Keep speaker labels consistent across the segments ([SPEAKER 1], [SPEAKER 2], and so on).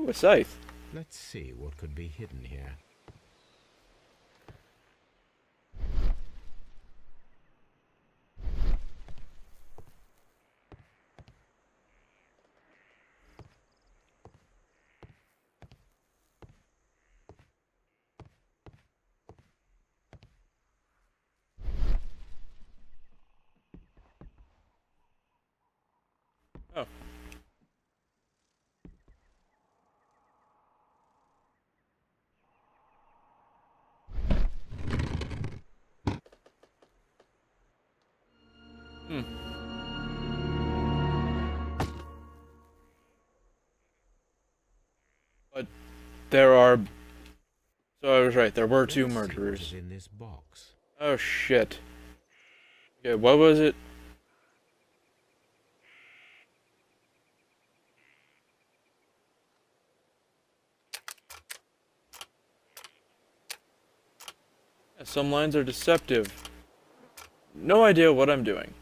[SPEAKER 1] Ooh, a scythe.
[SPEAKER 2] Let's see what could be hidden here.
[SPEAKER 1] Oh. Hmm. But there are... So I was right, there were two
[SPEAKER 2] Let's see what
[SPEAKER 1] murderers.
[SPEAKER 2] is in this box.
[SPEAKER 1] Oh shit. Okay, what was it? Yeah, some lines are deceptive. No idea what I'm doing.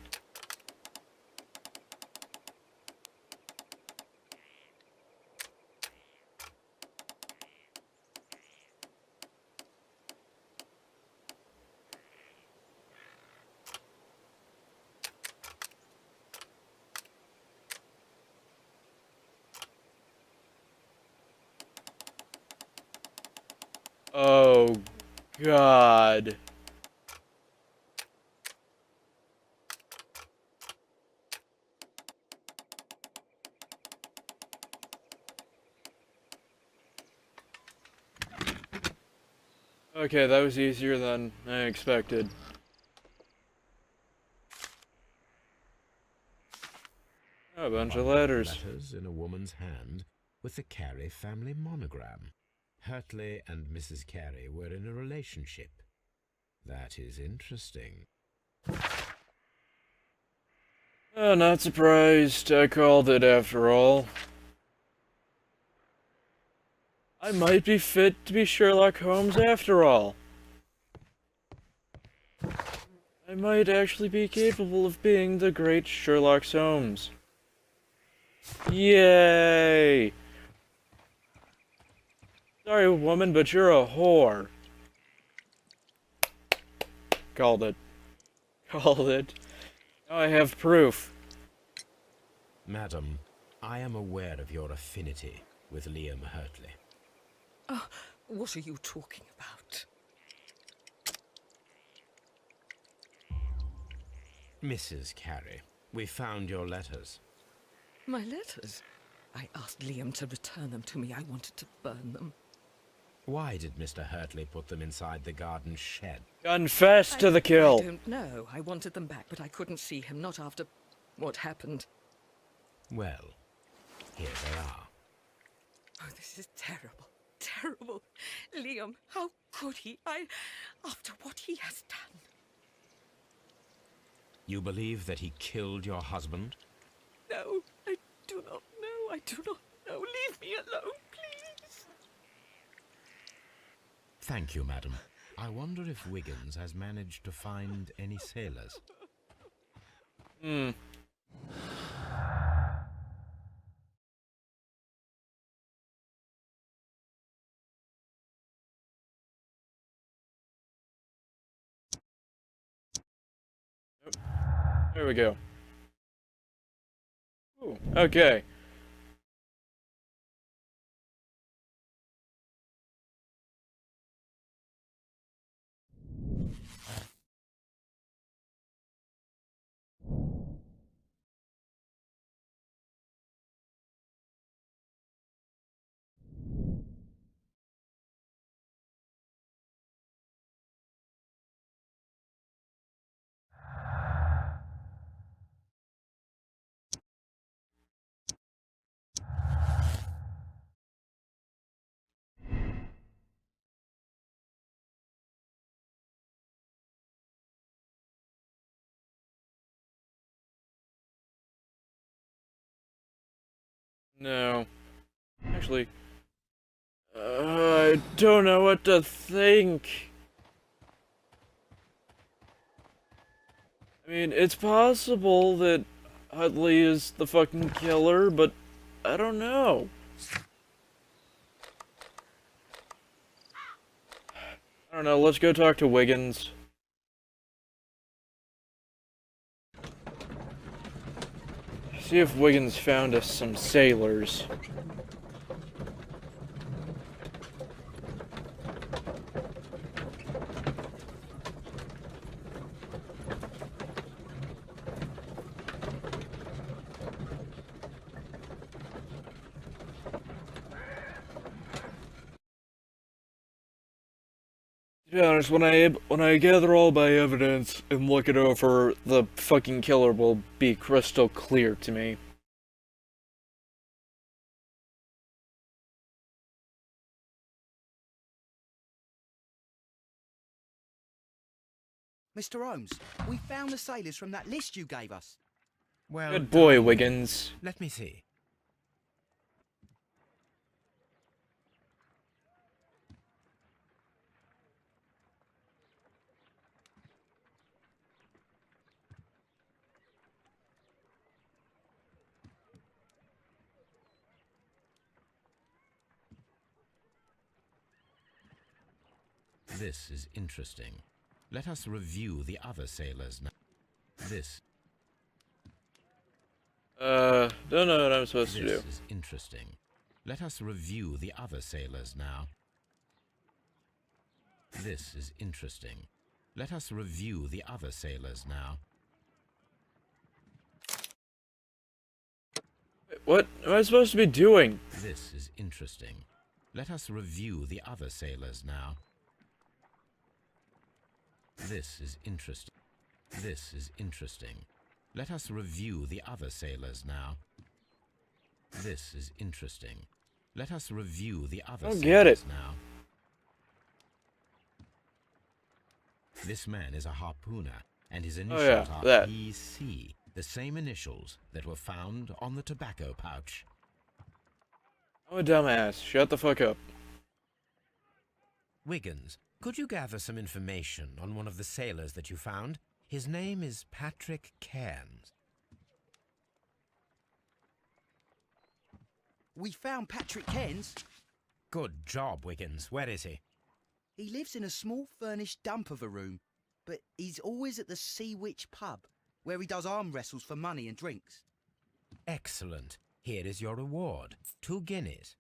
[SPEAKER 1] Oh, God. Okay, that was easier than I expected. Oh, a bunch of
[SPEAKER 2] Bundle
[SPEAKER 1] letters.
[SPEAKER 2] Letters in a woman's hand with the Carey family monogram. Hurtley and Mrs. Carey were in a relationship. That is interesting.
[SPEAKER 1] Oh, not surprised. I called it after all. I might be fit to be Sherlock Holmes after all. I might actually be capable of being the great Sherlock Holmes. Yay! Sorry, woman, but you're a whore. Called it. Called it. Now I have proof.
[SPEAKER 2] Madam, I am aware of your affinity with Liam Hurtley.
[SPEAKER 3] Oh, what are you talking about?
[SPEAKER 2] Mrs. Carey, we found your letters.
[SPEAKER 3] My letters? I asked Liam to return them to me. I wanted to burn them.
[SPEAKER 2] Why did Mr. Hurtley put them inside the garden shed?
[SPEAKER 1] Confess to the kill.
[SPEAKER 3] I don't know. I wanted them back, but I couldn't see him, not after what happened.
[SPEAKER 2] Well, here they are.
[SPEAKER 3] Oh, this is terrible. Terrible. Liam, how could he? After what he has done.
[SPEAKER 2] You believe that he killed your husband?
[SPEAKER 3] No, I do not know. I do not know. Leave me alone, please.
[SPEAKER 2] Thank you, madam. I wonder if Wiggins has managed to find any sailors.
[SPEAKER 1] Hmm. There we go. Ooh, okay. No. Actually, I don't know what to think. I mean, it's possible that Utley is the fucking killer, but I don't know. I don't know, let's go talk to Wiggins. See if Wiggins found us some sailors. To be honest, when I gather all my evidence and look it over, the fucking killer will be crystal clear to me.
[SPEAKER 4] Mr. Holmes, we found the sailors from that list you gave us.
[SPEAKER 2] Well
[SPEAKER 1] Good boy,
[SPEAKER 2] done.
[SPEAKER 1] Wiggins.
[SPEAKER 2] Let me see. This is interesting. Let us review the other sailors now.
[SPEAKER 1] Don't know what I'm supposed to do.
[SPEAKER 2] This is interesting. Let us review the other sailors now. This is interesting. Let us review the other sailors now.
[SPEAKER 1] What am I supposed to be doing?
[SPEAKER 2] This is interesting. Let us review the other sailors now. This is interesting. This is interesting. Let us review the other sailors now. This is interesting. Let us review the other
[SPEAKER 1] I don't
[SPEAKER 2] sailors
[SPEAKER 1] get it.
[SPEAKER 2] now. This man is a harpooner, and his initials
[SPEAKER 1] yeah,
[SPEAKER 2] are
[SPEAKER 1] that.
[SPEAKER 2] PC, the same initials that were found on the tobacco pouch.
[SPEAKER 1] I'm a dumbass. Shut the fuck up.
[SPEAKER 2] Wiggins, could you gather some information on one of the sailors that you found? His name is Patrick Cairns.
[SPEAKER 4] We found Patrick Cairns.
[SPEAKER 2] Good job, Wiggins. Where is he?
[SPEAKER 4] He lives in a small furnished dump of a room, but he's always at the Sea Witch pub, where he does arm wrestles for money and drinks.
[SPEAKER 2] Excellent. Here is your reward. 2 guineas.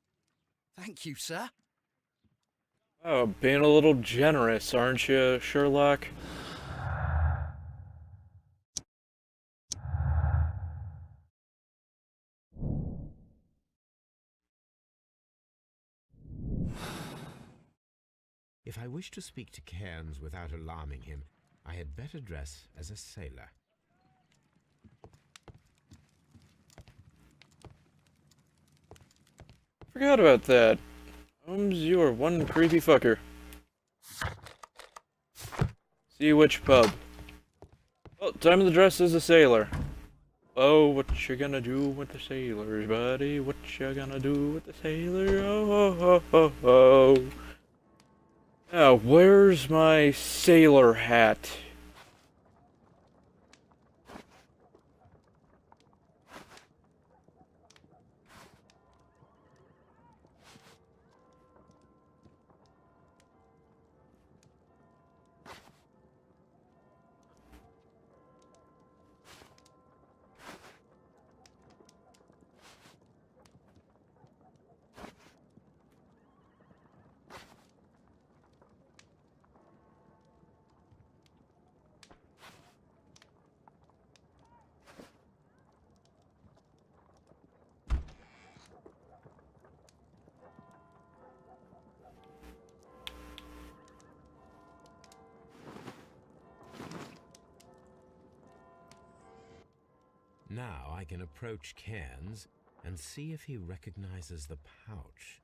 [SPEAKER 4] Thank you, sir.
[SPEAKER 1] Oh, being a little generous, aren't you, Sherlock?
[SPEAKER 2] If I wish to speak to Cairns without alarming him, I had better dress as a sailor.
[SPEAKER 1] Forgot about that. Holmes, you are one creepy fucker. See which pub. Well, time to dress as a sailor. Oh, what you gonna do with the sailors, buddy? What you gonna do with the sailor? Oh, oh, oh, oh, oh. Now, where's my sailor hat?
[SPEAKER 2] Now I can approach Cairns and see if he recognizes the pouch.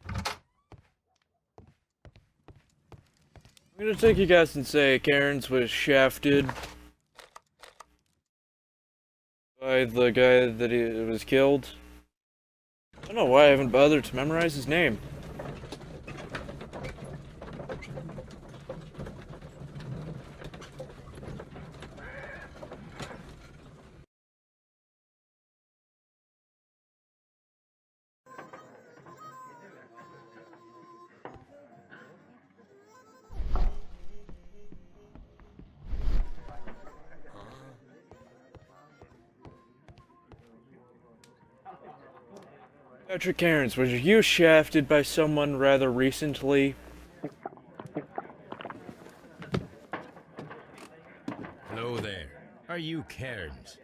[SPEAKER 1] I'm gonna take a guess and say Cairns was shafted by the guy that he was killed. I don't know why I haven't bothered to memorize his name. Patrick Cairns, was you shafted by someone rather recently?
[SPEAKER 2] Hello there. Are you Cairns?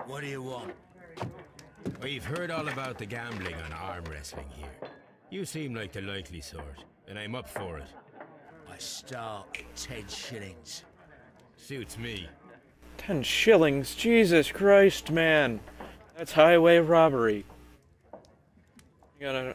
[SPEAKER 5] What do you want?
[SPEAKER 2] We've heard all about the gambling on arm wrestling here. You seem like the likely sort, and I'm up for it.
[SPEAKER 5] I start at 10 shillings.
[SPEAKER 2] Suits me.
[SPEAKER 1] 10 shillings? Jesus Christ, man. That's highway robbery. You gotta,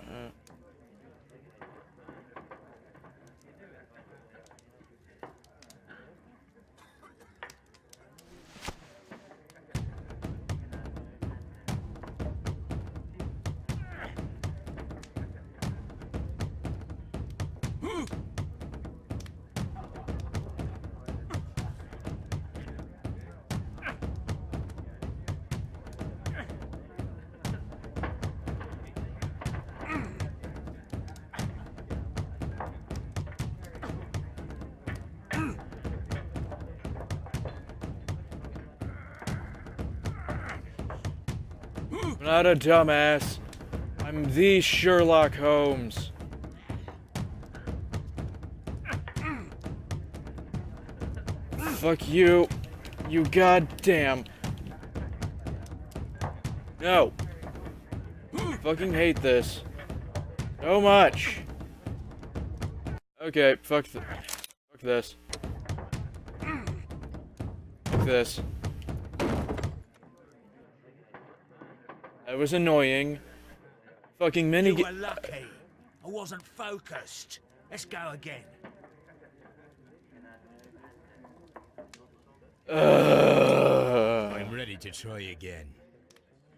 [SPEAKER 1] I'm not a dumbass. I'm the Sherlock Holmes. Fuck you. You goddamn. No. Fucking hate this. So much. Okay, fuck this. Fuck this. That was annoying. Fucking mini.
[SPEAKER 5] You were lucky. I wasn't focused. Let's go again.
[SPEAKER 2] I'm ready to try again.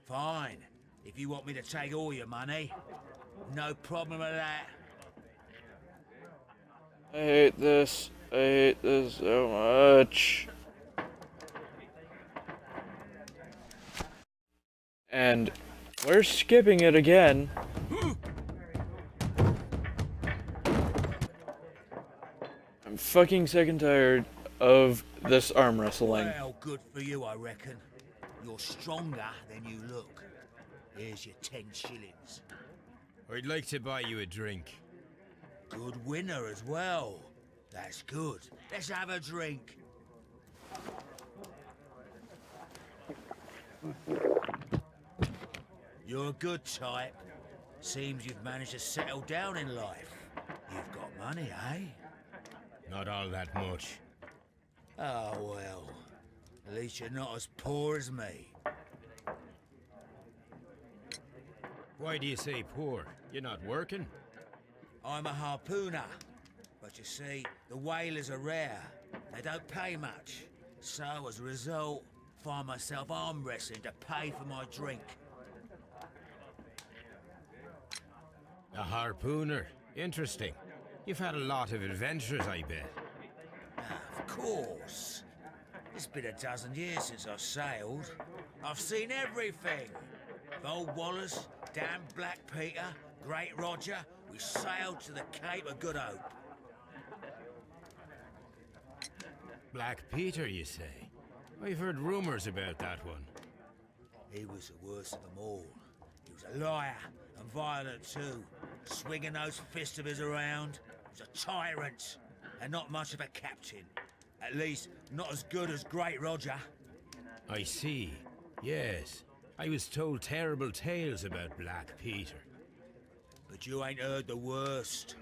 [SPEAKER 5] Fine. If you want me to take all your money, no problem with that.
[SPEAKER 1] I hate this. I hate this so much. And we're skipping it again. I'm fucking sick and tired of this arm wrestling.
[SPEAKER 5] Well, good for you, I reckon. You're stronger than you look. Here's your 10 shillings.
[SPEAKER 2] I'd like to buy you a drink.
[SPEAKER 5] Good winner as well. That's good. Let's have a drink. You're a good type. Seems you've managed to settle down in life. You've got money, eh?
[SPEAKER 2] Not all that much.
[SPEAKER 5] Oh, well. At least you're not as poor as me.
[SPEAKER 2] Why do you say poor? You're not working?
[SPEAKER 5] I'm a harpooner. But you see, the whalers are rare. They don't pay much. So, as a result, find myself arm wrestling to pay for my drink.
[SPEAKER 2] A harpooner. Interesting. You've had a lot of adventures, I bet.
[SPEAKER 5] Of course. It's been a dozen years since I sailed. I've seen everything. Old Wallace, damn Black Peter, Great Roger, we sailed to the Cape of Good Hope.
[SPEAKER 2] Black Peter, you say? I've heard rumors about that one.
[SPEAKER 5] He was the worst of them all. He was a liar and violent too, swinging those fists of his around. He was a tyrant and not much of a captain. At least, not as good as Great Roger.
[SPEAKER 2] I see. Yes. I was told terrible tales about Black Peter.
[SPEAKER 5] But you ain't heard the worst.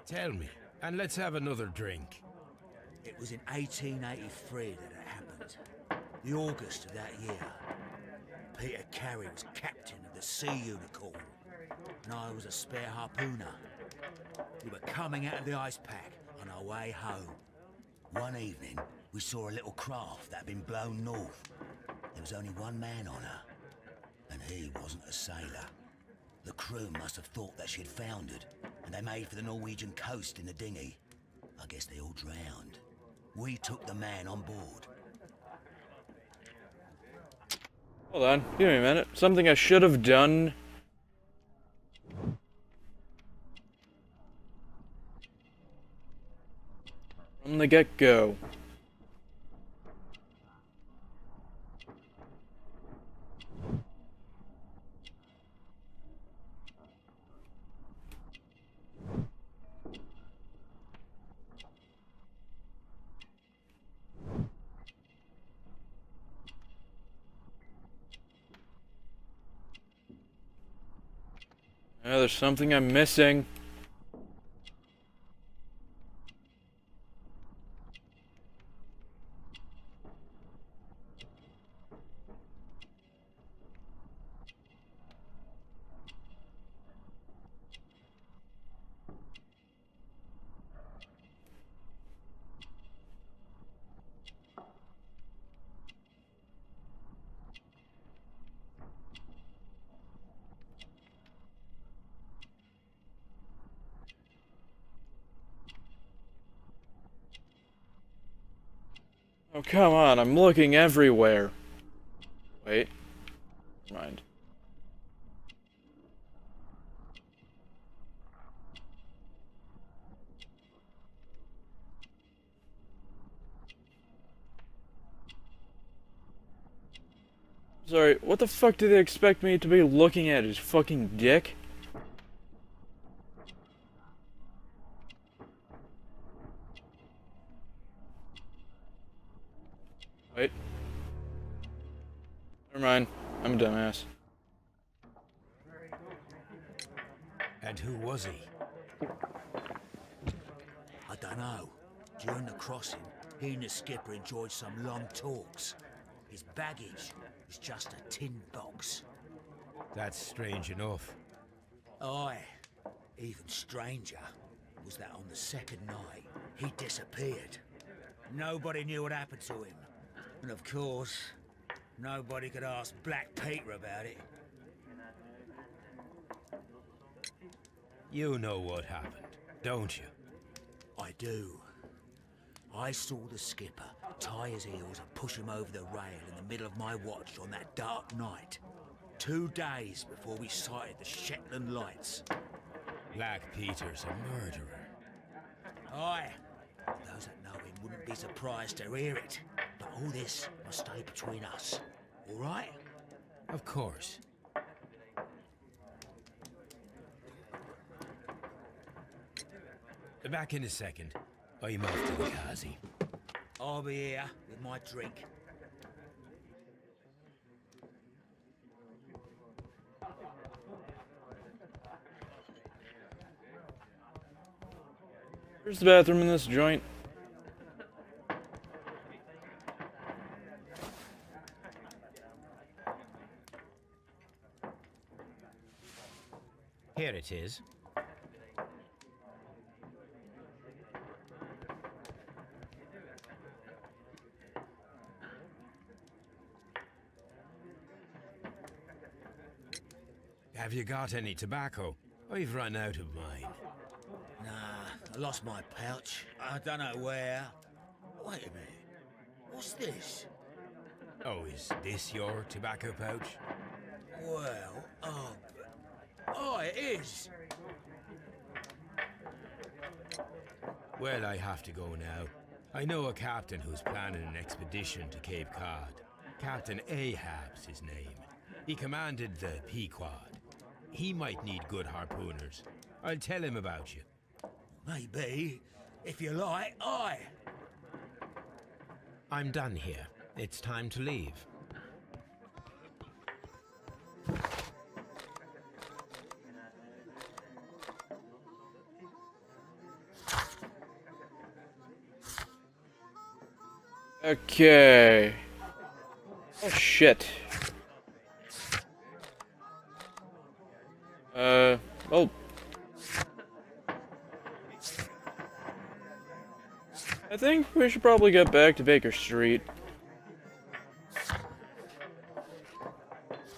[SPEAKER 2] Tell me, and let's have another drink.
[SPEAKER 5] It was in 1883 that it happened. The August of that year. Peter Carey was captain of the Sea Unicorn, and I was a spare harpooner. We were coming out of the ice pack on our way home. One evening, we saw a little craft that had been blown north. There was only one man on her, and he wasn't a sailor. The crew must have thought that she'd foundered, and they made for the Norwegian coast in the dinghy. I guess they all drowned. We took the man on board.
[SPEAKER 1] Hold on, give me a minute. Something I should have done. From the get-go. there's something I'm missing. Oh, come on, I'm looking everywhere. Wait. Never mind. Sorry, what the fuck do they expect me to be looking at? His fucking dick? Wait. Never mind. I'm a dumbass.
[SPEAKER 5] And who was he? I don't know. During the crossing, he and the skipper enjoyed some long talks. His baggage was just a tin box.
[SPEAKER 2] That's strange enough.
[SPEAKER 5] Aye. Even stranger was that on the second night, he disappeared. Nobody knew what happened to him. And of course, nobody could ask Black Peter about it.
[SPEAKER 2] You know what happened, don't you?
[SPEAKER 5] I do. I saw the skipper tie his heels and push him over the rail in the middle of my watch on that dark night. 2 days before we sighted the Shetland lights.
[SPEAKER 2] Black Peter's a murderer.
[SPEAKER 5] Aye. Those that know him wouldn't be surprised to hear it. But all this must stay between us. All right?
[SPEAKER 2] Of course. Back in a second. I'm off to the Kazi.
[SPEAKER 5] I'll be here with my drink.
[SPEAKER 1] Where's the bathroom in this joint?
[SPEAKER 2] Here it is. Have you got any tobacco? I've run out of mine.
[SPEAKER 5] Nah, I lost my pouch. I don't know where. Wait a minute. What's this?
[SPEAKER 2] Oh, is this your tobacco pouch?
[SPEAKER 5] Well, it is.
[SPEAKER 2] Well, I have to go now. I know a captain who's planning an expedition to Cape Cod. Captain Ahab's his name. He commanded the Pequod. He might need good harpooners. I'll tell him about you.
[SPEAKER 5] Maybe. If you like, aye.
[SPEAKER 2] I'm done here. It's time to leave.
[SPEAKER 1] Okay. Oh shit. Well. I think we should probably get back to Baker Street.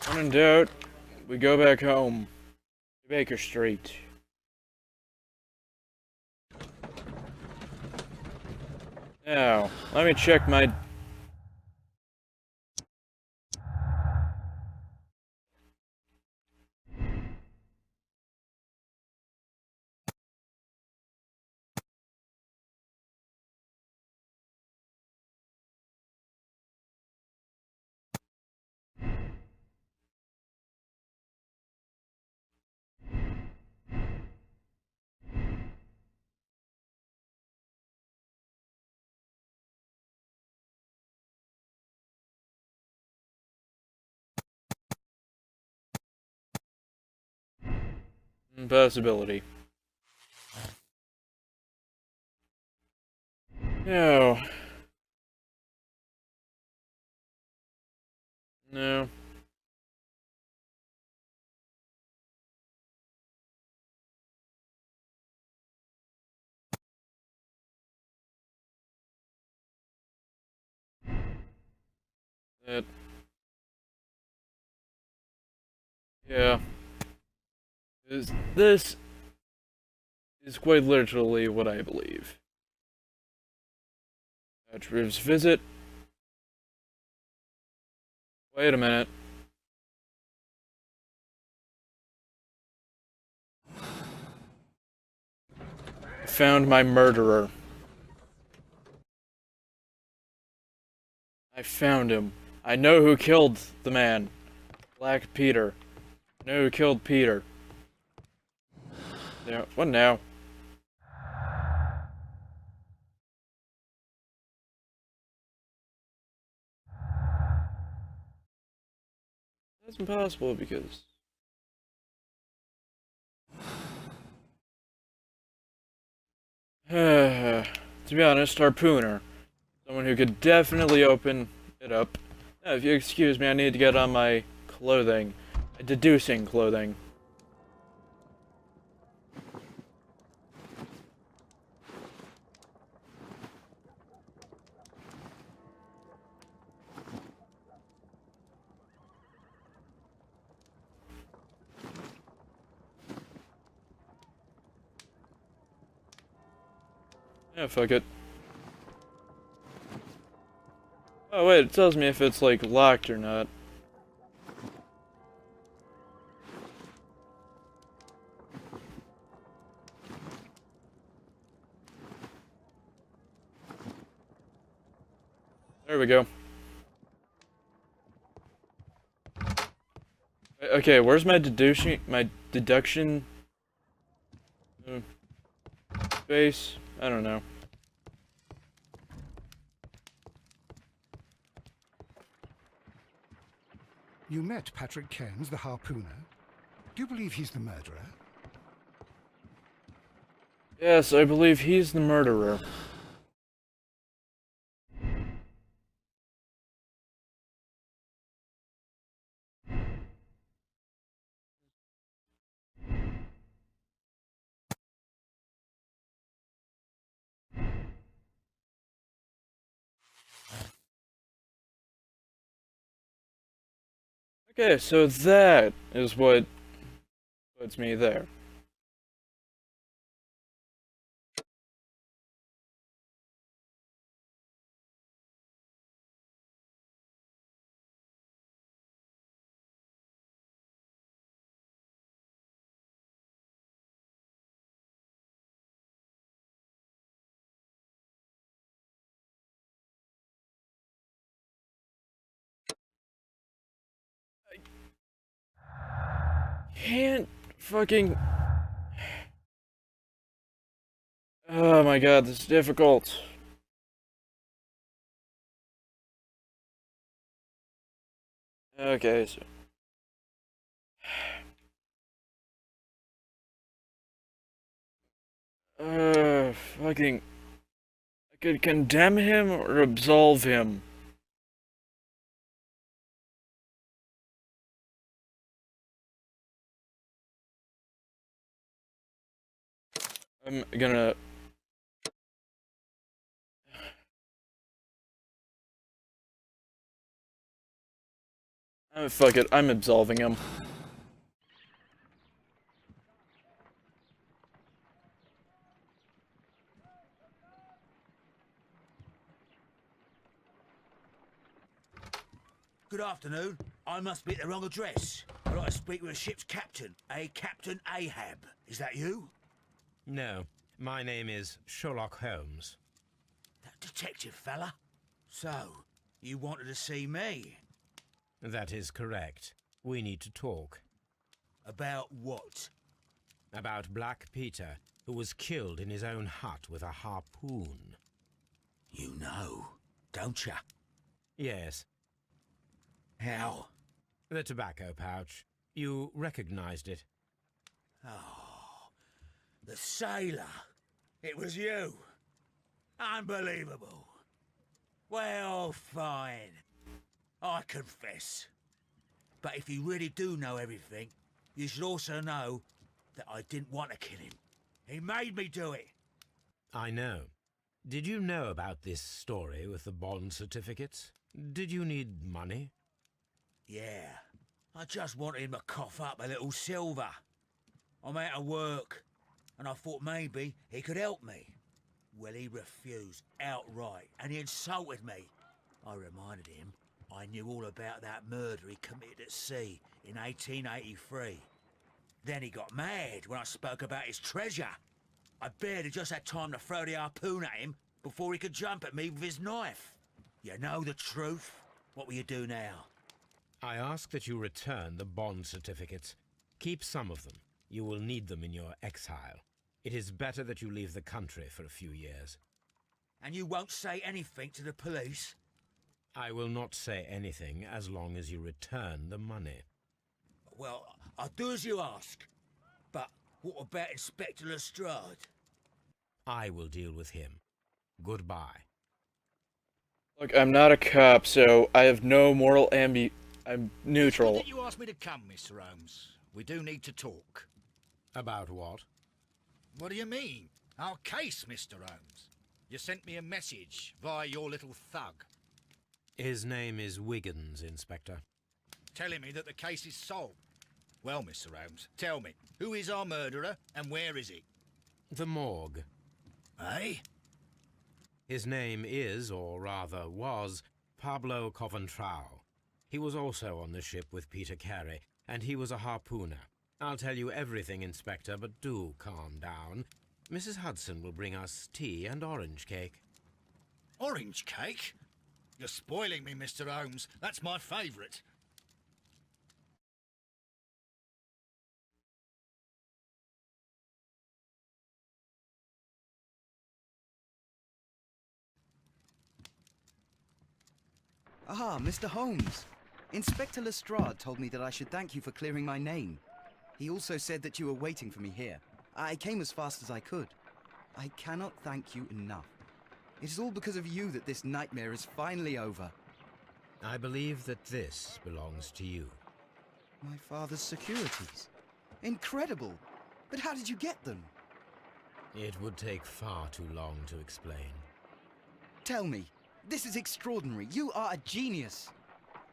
[SPEAKER 1] When in doubt, we go back home to Baker Street. Now, let me check my Impossibility. No. No. That. Yeah. This is quite literally what I believe. Reeves' visit. Wait a minute. I found my murderer. I found him. I know who killed the man. Black Peter. I know who killed Peter. Yeah, what now? That's impossible because... to be honest, harpooner. Someone who could definitely open it up. If you excuse me, I need to get on my clothing. Deducing clothing. Yeah, fuck it. Oh wait, it tells me if it's like locked or not. There we go. Okay, where's my deduction? My deduction space? I don't know.
[SPEAKER 6] You met Patrick Cairns, the harpooner. Do you believe he's the murderer?
[SPEAKER 1] Yes, I believe he's the murderer. Okay, so that is what puts me there. Can't fucking... Oh my god, this is difficult. Okay, so... Fucking... I could condemn him or absolve him. I'm gonna... fuck it, I'm absolving him.
[SPEAKER 5] Good afternoon. I must be at the wrong address. I'd like to speak with a ship's captain, a Captain Ahab. Is that you?
[SPEAKER 2] No, my name is Sherlock Holmes.
[SPEAKER 5] That detective fella? So, you wanted to see me?
[SPEAKER 2] That is correct. We need to talk.
[SPEAKER 5] About what?
[SPEAKER 2] About Black Peter, who was killed in his own hut with a harpoon.
[SPEAKER 5] You know, don't ya?
[SPEAKER 2] Yes,
[SPEAKER 5] How?
[SPEAKER 2] the tobacco pouch. You recognized it.
[SPEAKER 5] Oh, The sailor. It was you. Unbelievable. Well, fine. I confess. But if you really do know everything, you should also know that I didn't want to kill him. He made me do it.
[SPEAKER 2] I know. Did you know about this story with the bond certificates? Did you need money?
[SPEAKER 5] Yeah. I just wanted him to cough up a little silver. I'm out of work, and I thought maybe he could help me. Well, he refused outright, and he insulted me. I reminded him I knew all about that murder he committed at sea in 1883. Then he got mad when I spoke about his treasure. I barely just had time to throw the harpoon at him before he could jump at me with his knife. You know the truth. What will you do now?
[SPEAKER 2] I ask that you return the bond certificates. Keep some of them. You will need them in your exile. It is better that you leave the country for a few years.
[SPEAKER 5] And you won't say anything to the police?
[SPEAKER 2] I will not say anything as long as you return the money.
[SPEAKER 5] Well, I'll do as you ask. But what about Inspector Lestrade?
[SPEAKER 2] I will deal with him. Goodbye.
[SPEAKER 1] Look, I'm not a cop, so I have no moral I'm
[SPEAKER 7] It's good
[SPEAKER 1] neutral.
[SPEAKER 7] that you asked me to come, Mr. Holmes. We do need to talk.
[SPEAKER 2] About what?
[SPEAKER 7] What do you mean? Our case, Mr. Holmes. You sent me a message via your little thug,
[SPEAKER 2] His name is Wiggins, Inspector.
[SPEAKER 7] telling me that the case is solved. Well, Mr. Holmes, tell me, who is our murderer and where is he?
[SPEAKER 2] The morgue.
[SPEAKER 7] Eh?
[SPEAKER 2] His name is, or rather was, Pablo Coventrao. He was also on the ship with Peter Carey, and he was a harpooner. I'll tell you everything, Inspector, but do calm down. Mrs. Hudson will bring us tea and orange cake.
[SPEAKER 7] Orange cake? You're spoiling me, Mr. Holmes. That's my favourite.
[SPEAKER 4] Ah, Mr. Holmes. Inspector Lestrade told me that I should thank you for clearing my name. He also said that you were waiting for me here. I came as fast as I could. I cannot thank you enough. It is all because of you that this nightmare is finally over.
[SPEAKER 2] I believe that this belongs to you.
[SPEAKER 4] My father's securities. Incredible! But how did you get them?
[SPEAKER 2] It would take far too long to explain.
[SPEAKER 4] Tell me. This is extraordinary. You are a genius.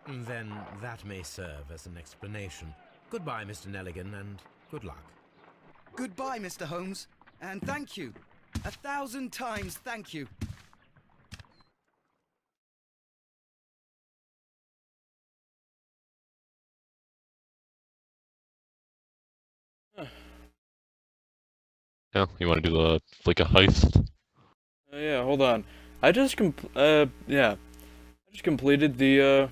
[SPEAKER 2] Then that may serve as an explanation. Goodbye, Mr. Nelligan, and good luck.
[SPEAKER 4] Goodbye, Mr. Holmes. And thank you. 1,000 times thank you.
[SPEAKER 8] Yeah, you want to do like a heist?
[SPEAKER 1] Yeah, hold on. I just completed the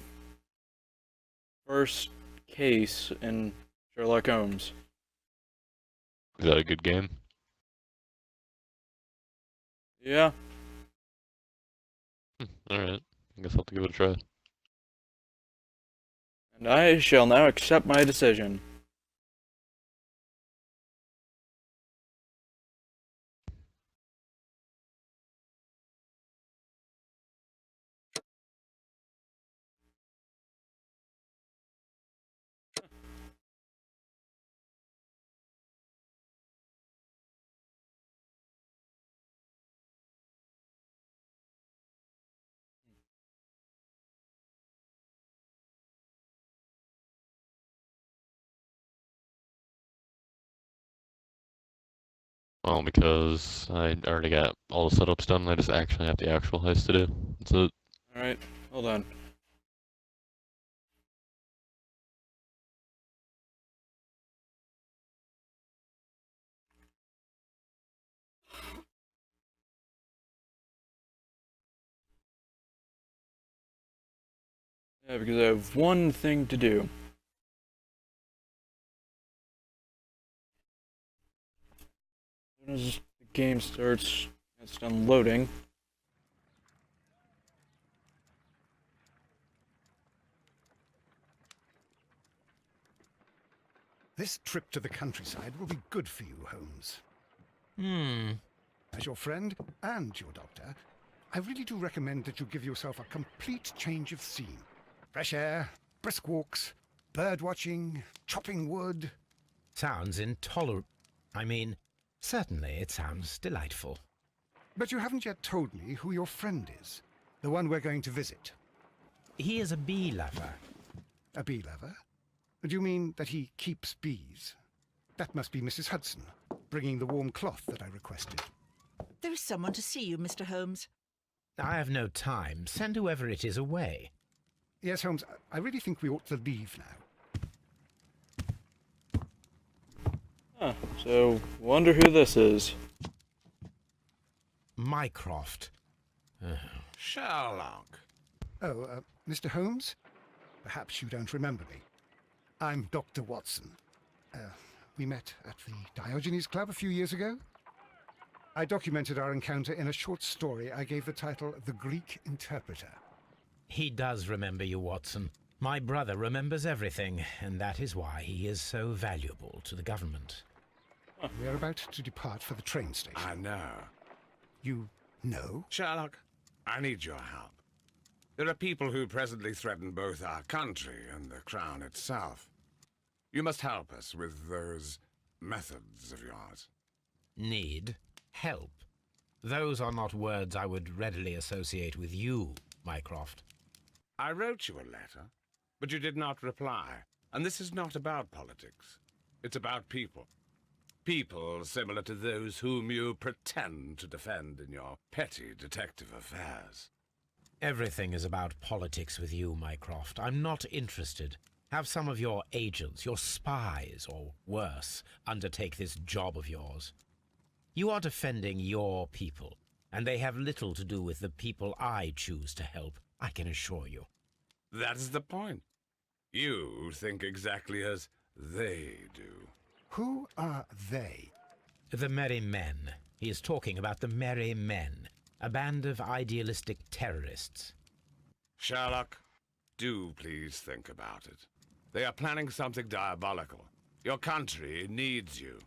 [SPEAKER 1] first case in Sherlock Holmes.
[SPEAKER 8] Is that a good game?
[SPEAKER 1] Yeah.
[SPEAKER 8] Alright, I guess I'll have to give it a try.
[SPEAKER 1] And I shall now accept my decision.
[SPEAKER 8] Well, because I already got all the setups done, I just actually have the actual heist to do. That's it.
[SPEAKER 1] Alright, hold on. Yeah, because I have one thing to do. As soon as the game starts, it's done loading.
[SPEAKER 6] This trip to the countryside will be good for you, Holmes. As your friend and your doctor, I really do recommend that you give yourself a complete change of scene. Fresh air, brisk walks, bird watching, chopping wood.
[SPEAKER 2] Sounds intolerable. I mean, certainly it sounds delightful.
[SPEAKER 6] But you haven't yet told me who your friend is, the one we're going to visit.
[SPEAKER 2] He is a bee lover.
[SPEAKER 6] A bee lover? Do you mean that he keeps bees? That must be Mrs. Hudson, bringing the warm cloth that I requested.
[SPEAKER 9] There is someone to see you, Mr. Holmes.
[SPEAKER 2] I have no time. Send whoever it is away.
[SPEAKER 6] Yes, Holmes, I really think we ought to leave now.
[SPEAKER 1] Huh, so wonder who this is.
[SPEAKER 2] Mycroft.
[SPEAKER 7] Sherlock.
[SPEAKER 6] Oh, Mr. Holmes? Perhaps you don't remember me. I'm Dr. Watson. We met at the Diogenes Club a few years ago. I documented our encounter in a short story I gave the title The Greek Interpreter.
[SPEAKER 2] He does remember you, Watson. My brother remembers everything, and that is why he is so valuable to the government.
[SPEAKER 6] We are about to depart for the train station.
[SPEAKER 10] I know.
[SPEAKER 6] You know?
[SPEAKER 10] Sherlock, I need your help. There are people who presently threaten both our country and the Crown itself. You must help us with those methods of yours.
[SPEAKER 2] Need? Help? Those are not words I would readily associate with you, Mycroft.
[SPEAKER 10] I wrote you a letter, but you did not reply. And this is not about politics. It's about people. People similar to those whom you pretend to defend in your petty detective affairs.
[SPEAKER 2] Everything is about politics with you, Mycroft. I'm not interested. Have some of your agents, your spies, or worse, undertake this job of yours. You are defending your people, and they have little to do with the people I choose to help, I can assure you.
[SPEAKER 10] That's the point. You think exactly as they do.
[SPEAKER 6] Who are they?
[SPEAKER 2] The Merry Men. He is talking about the Merry Men, a band of idealistic terrorists.
[SPEAKER 10] Sherlock, do please think about it. They are planning something diabolical. Your country needs you.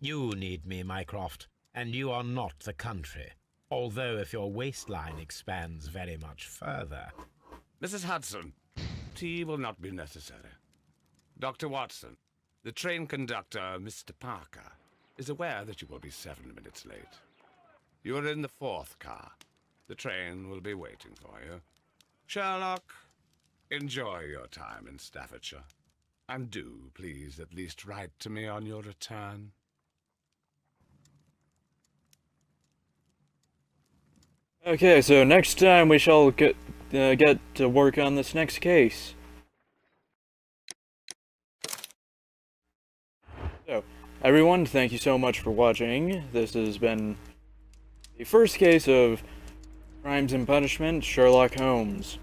[SPEAKER 2] You need me, Mycroft, and you are not the country. Although if your waistline expands very much further.
[SPEAKER 10] Mrs. Hudson, tea will not be necessary. Dr. Watson, the train conductor, Mr. Parker, is aware that you will be 7 minutes late. You are in the 4th car. The train will be waiting for you. Sherlock, enjoy your time in Staffordshire. And do, please, at least write to me on your return.
[SPEAKER 1] Okay, so next time we shall get to work on this next case. So, everyone, thank you so much for watching. This has been the first case of Crimes and Punishment, Sherlock Holmes.